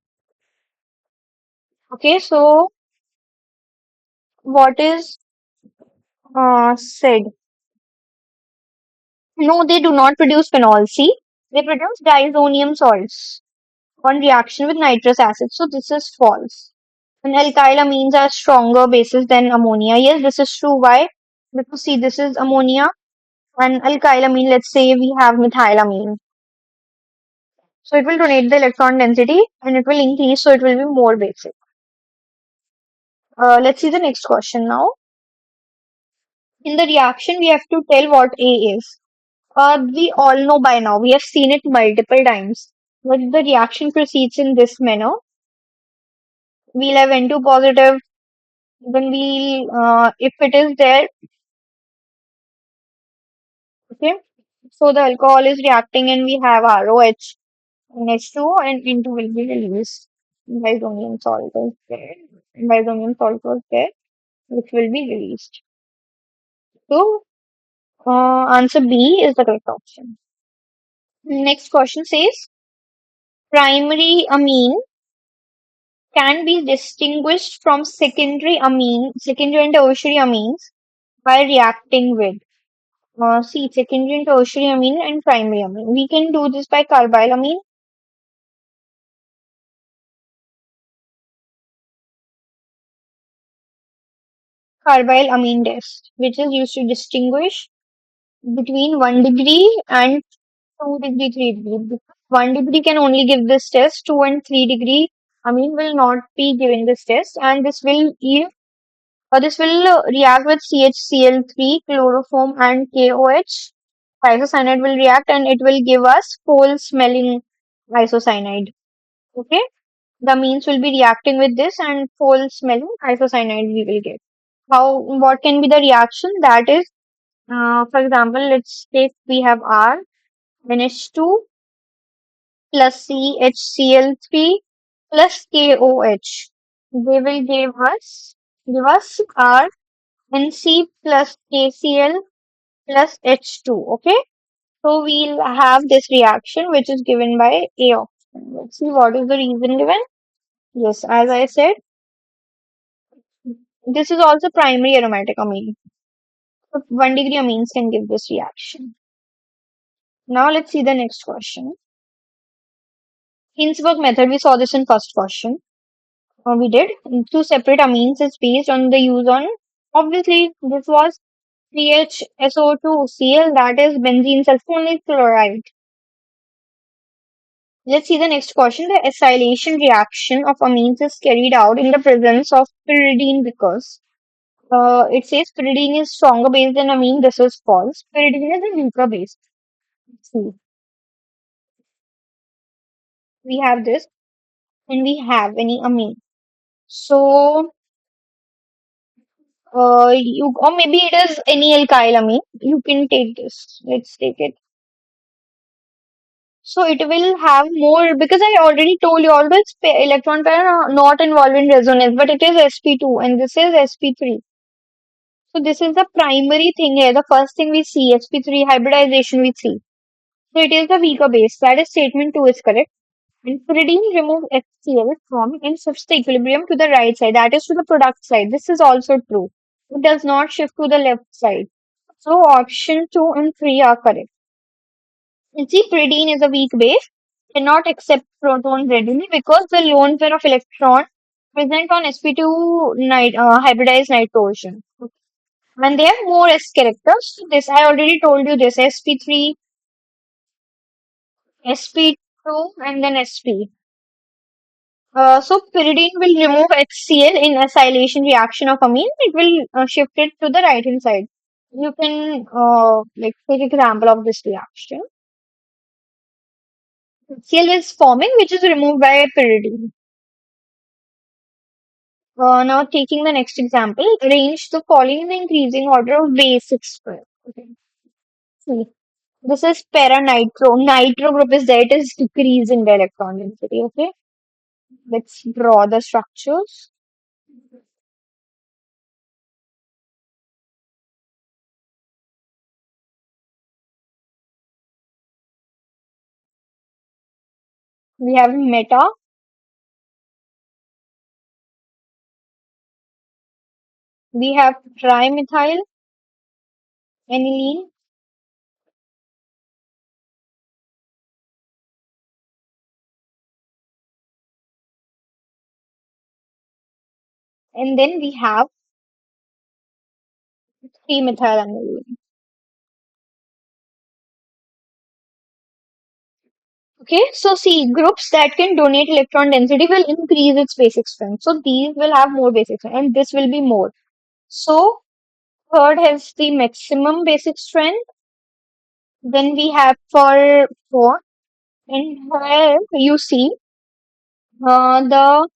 Okay, so what is said? No, they do not produce phenol. See, they produce diazonium salts on reaction with nitrous acid. So this is false. And alkyl amines are stronger bases than ammonia. Yes, this is true. Why? Because see, this is ammonia and alkyl amine. Let's say we have methylamine. So it will donate the electron density and it will increase. So it will be more basic. Let's see the next question now. In the reaction, we have to tell what A is. We all know by now. We have seen it multiple times. But the reaction proceeds in this manner. We'll have N2 positive. Then if it is there, okay. So the alcohol is reacting and we have ROH and H2O and N2 will be released. Isonium salt is there. Isonium salt was there, which will be released. So answer B is the correct option. Next question says primary amine can be distinguished from secondary and tertiary amines by reacting with. See, secondary and tertiary amine and primary amine. We can do this by carbylamine. Carbyl amine test, which is used to distinguish between 1 degree and 2 degree, 3 degree. Because 1 degree can only give this test, 2 and 3 degree amine will not be giving this test, and this will react with CHCl3, chloroform, and KOH. Isocyanide will react and it will give us coal smelling isocyanide. Okay, the amines will be reacting with this and coal smelling isocyanide we will get. What can be the reaction? That is, for example, let's take we have R, NH2 plus CHCl3 plus KOH. They will give us R NC plus KCl plus H2. Okay. So we'll have this reaction which is given by A option. Let's see what is the reason given. Yes, as I said, this is also primary aromatic amine. So 1 degree amines can give this reaction. Now let's see the next question. Hinsberg method, we saw this in first question. We did. Two separate amines is based on the use on, obviously, this was CHSO2Cl, that is benzene sulfonyl chloride. Let's see the next question. The acylation reaction of amines is carried out in the presence of pyridine because it says pyridine is stronger base than amine. This is false. Pyridine is a weaker base. See, we have this and we have any amine. So, or maybe it is any alkyl amine. You can take this. Let's take it. So it will have more because I already told you although it's electron pair are not involved in resonance, but it is sp2 and this is sp3. So this is the primary thing here. The first thing we see, sp3 hybridization we see. So it is the weaker base. That is statement 2 is correct. And pyridine remove HCl from and shifts the equilibrium to the right side. That is to the product side. This is also true. It does not shift to the left side. So option 2 and 3 are correct. And see, pyridine is a weak base. cannot accept proton readily because the lone pair of electron present on sp2 hybridized nitrogen. And they have more s characters. This I already told you this sp3, sp2, and then sp. So pyridine will remove HCl in acylation reaction of amine. It will shift it to the right hand side. You can like take example of this reaction. HCl is forming, which is removed by pyridine. Now taking the next example, arrange the following in the increasing order of basic square. Okay. See, this is para nitro. Nitro group is there. It is decreasing the electron density. Okay. Let's draw the structures. We have meta. We have trimethyl aniline, and then we have 3-methyl aniline. Okay, so see, groups that can donate electron density will increase its basic strength. So these will have more basic strength, and this will be more. So third has the maximum basic strength. Then we have for four, and here you see the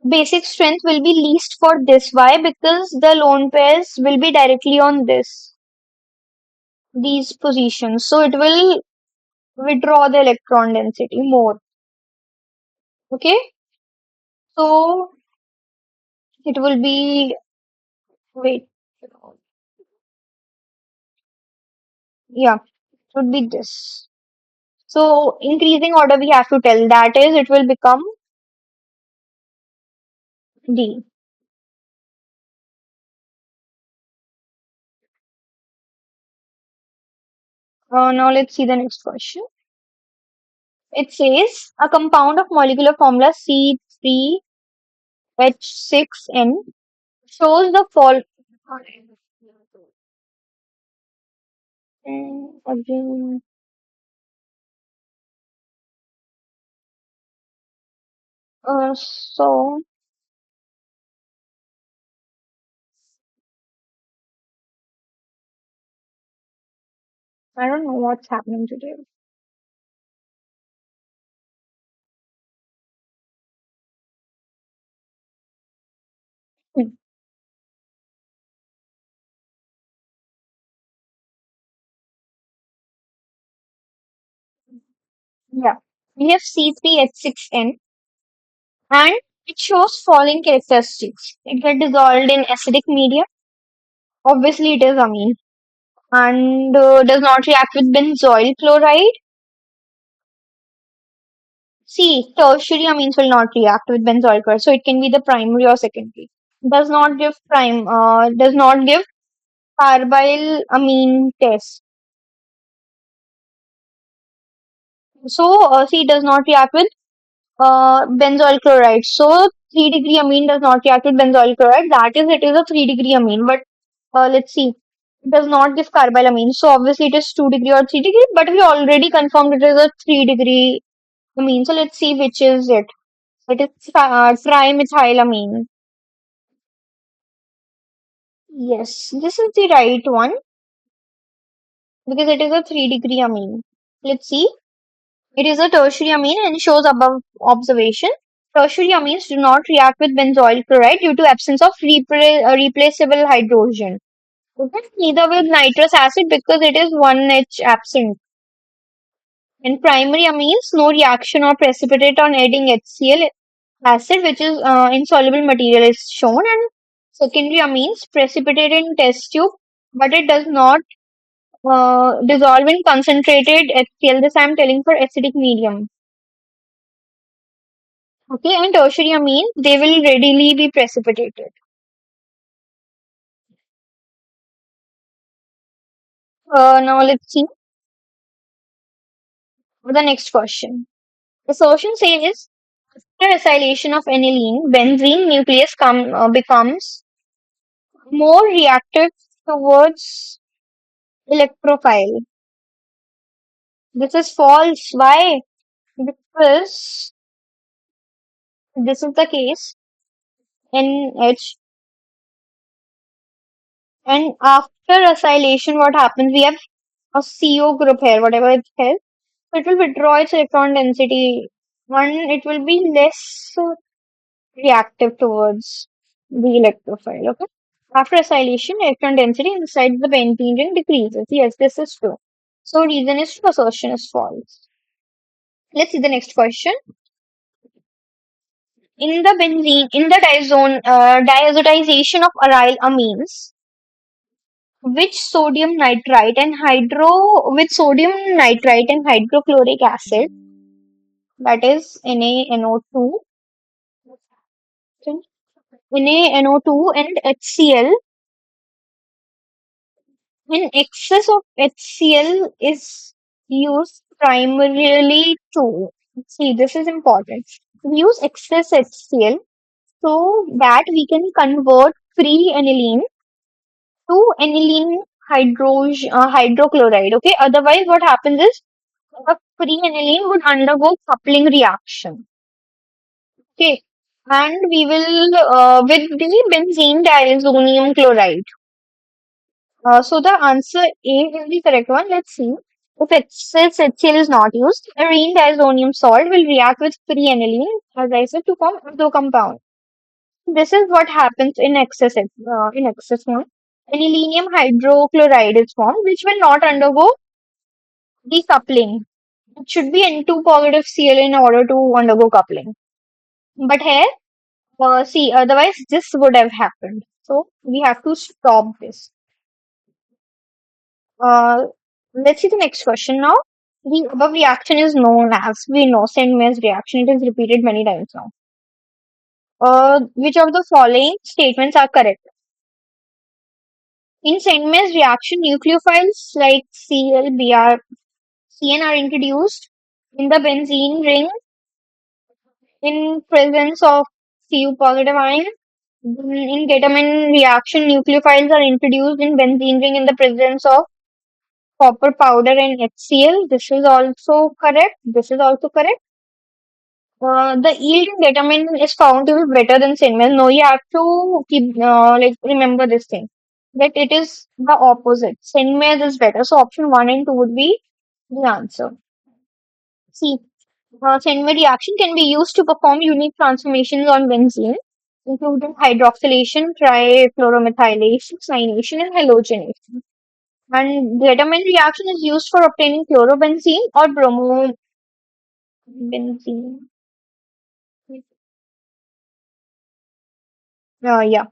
basic strength will be least for this. Why? Because the lone pairs will be directly on these positions. So it will withdraw the electron density more. Okay, so it will be wait, yeah, it would be this. So increasing order we have to tell that is it will become D. Now let's see the next question. It says a compound of molecular formula C3H6N shows the fall. Again, so I don't know what's happening today. Hmm, Yeah, we have C3H6N and it shows falling characteristics. It get dissolved in acidic media. Obviously, it is amine and does not react with benzoyl chloride. See, tertiary amines will not react with benzoyl chloride, so it can be the primary or secondary. Does not give carbyl amine test. So, see, it does not react with benzoyl chloride. So, 3-degree amine does not react with benzoyl chloride. That is, it is a 3-degree amine. But let's see, it does not give carbylamine. So, obviously, it is 2-degree or 3-degree. But we already confirmed it is a 3-degree amine. So, let's see which is it. It is trimethylamine. Yes, this is the right one because it is a 3-degree amine. Let's see. It is a tertiary amine and shows above observation. Tertiary amines do not react with benzoyl chloride due to absence of replaceable hydrogen. Okay? Neither with nitrous acid because it is 1H absent. In primary amines, no reaction or precipitate on adding HCl acid, which is insoluble material, is shown. And secondary amines precipitate in test tube, but it does not dissolve in concentrated HCl. This I am telling for acidic medium. Okay, and tertiary amine, they will readily be precipitated. Now let's see. The next question. The solution says after acylation of aniline, benzene nucleus becomes more reactive towards electrophile. This is false. Why? Because this is the case NH, and after acylation, what happens? We have a CO group here, whatever it is. So it will withdraw its electron density, and it will be less reactive towards the electrophile. Okay. After acylation, electron density inside the benzene ring decreases. Yes, this is true. So reason is true, assertion is false. Let's see the next question. In the diazotization of aryl amines, which sodium nitrite and hydro with sodium nitrite and hydrochloric acid, that is NaNO2, NaNO2 and HCl. In excess of HCl is used primarily to see, this is important. We use excess HCl so that we can convert free aniline to aniline hydrochloride. Okay, otherwise what happens is the free aniline would undergo coupling reaction. Okay, and we will with the benzene diazonium chloride. So the answer A is the correct one. Let's see. If excess HCl is not used, arene diazonium salt will react with free aniline, as I said, to form azo compound. This is what happens in excess form. Anilinium hydrochloride is formed, which will not undergo decoupling. It should be N2 positive Cl in order to undergo coupling. But here, see, otherwise this would have happened. So we have to stop this. Uh, let's see the next question now. The above reaction is known as, we know, Saint-Maes reaction. It is repeated many times now. Which of the following statements are correct? In Saint-Maes reaction, nucleophiles like Cl, Br, Cn are introduced in the benzene ring in presence of Cu positive ion. In ketamine reaction, nucleophiles are introduced in benzene ring in the presence of copper powder and HCl. This is also correct. This is also correct. The yield in ketamine is found to be better than Saint-Maes. No, you have to keep remember this thing that it is the opposite. Saint-Maes is better. So option 1 and 2 would be the answer. See, Saint-Maes reaction can be used to perform unique transformations on benzene, including hydroxylation, trifluoromethylation, cyanation, and halogenation. And ketamine reaction is used for obtaining chlorobenzene or bromobenzene. Yeah.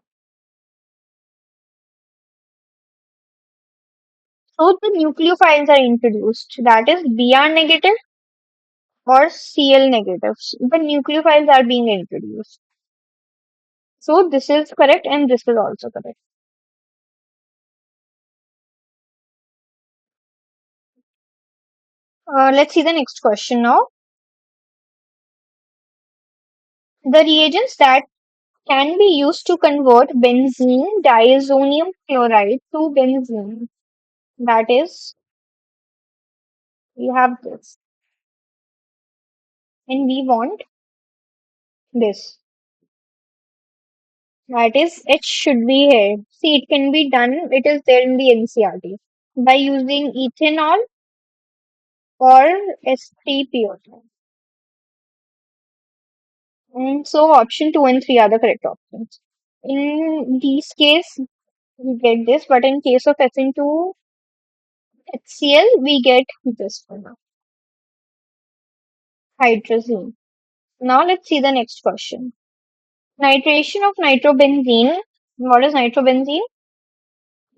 So the nucleophiles are introduced, that is Br negative or Cl negatives. The nucleophiles are being introduced. So this is correct and this is also correct. Let's see the next question now. The reagents that can be used to convert benzene diazonium chloride to benzene. That is, we have this, and we want this. That is, it should be here. See, it can be done. It is there in the NCRT by using ethanol or S3PO2. And so option 2 and 3 are the correct options. In these case, we get this, but in case of SN2 HCl, we get this one, hydrazine. Now let's see the next question. Nitration of nitrobenzene. What is nitrobenzene?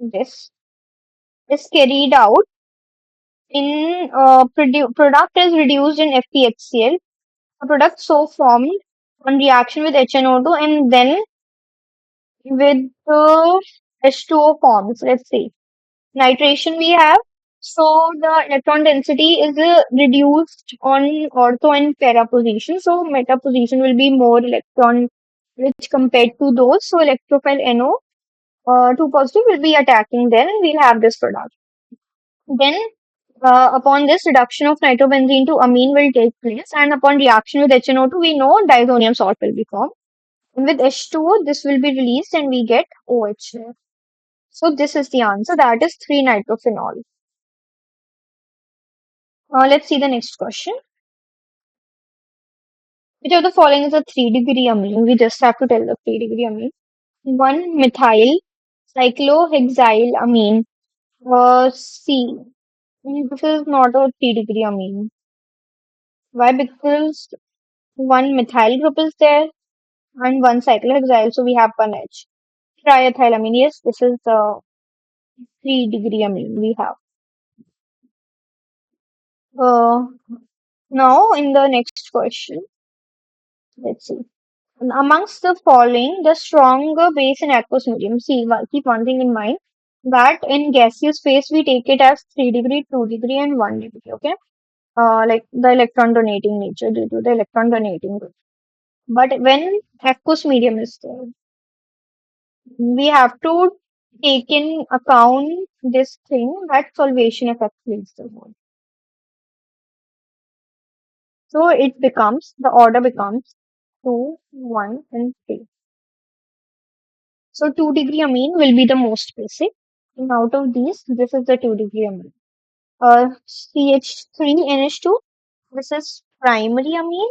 This is carried out in product is reduced in FeHCl. A product so formed on reaction with HNO2 and then with H2O forms. Let's see. Nitration we have. So the electron density is reduced on ortho and para position. So meta position will be more electron rich compared to those. So electrophile NO 2 positive will be attacking there and we'll have this product. Then upon this reduction of nitrobenzene to amine will take place and upon reaction with HNO2 we know diazonium salt will be formed. And with H2O this will be released and we get OH there. So this is the answer, that is 3-nitrophenol. Let's see the next question. Which of the following is a 3-degree amine? We just have to tell the 3-degree amine. 1 methyl cyclohexyl amine. C. This is not a 3-degree amine. Why? Because one methyl group is there and one cyclohexyl, so we have one H. Triethylamine, yes, this is the 3-degree amine we have. Uh, Now, in the next question, let's see. Amongst the following, the stronger base in aqueous medium. See, keep one thing in mind that in gaseous phase we take it as 3 degree, 2 degree, and 1 degree. Okay, like the electron donating nature due to the electron donating group. But when aqueous medium is there, we have to take in account this thing that solvation effect plays the role. So it becomes the order becomes 2, 1, and 3. So 2 degree amine will be the most basic. And out of these, this is the 2 degree amine. CH3NH2, this is primary amine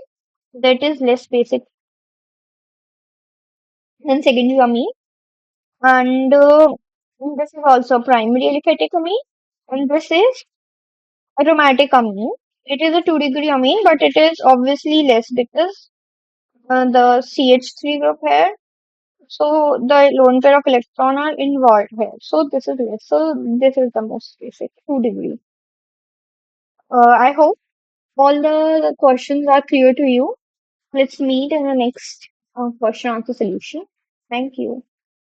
that is less basic than secondary amine. And this is also primary aliphatic amine. And this is aromatic amine. It is a 2 degree amine, but it is obviously less because the CH3 group here. So the lone pair of electron are involved here. So this is less. So this is the most basic 2 degree. I hope all the questions are clear to you. Let's meet in the next question answer solution. Thank you.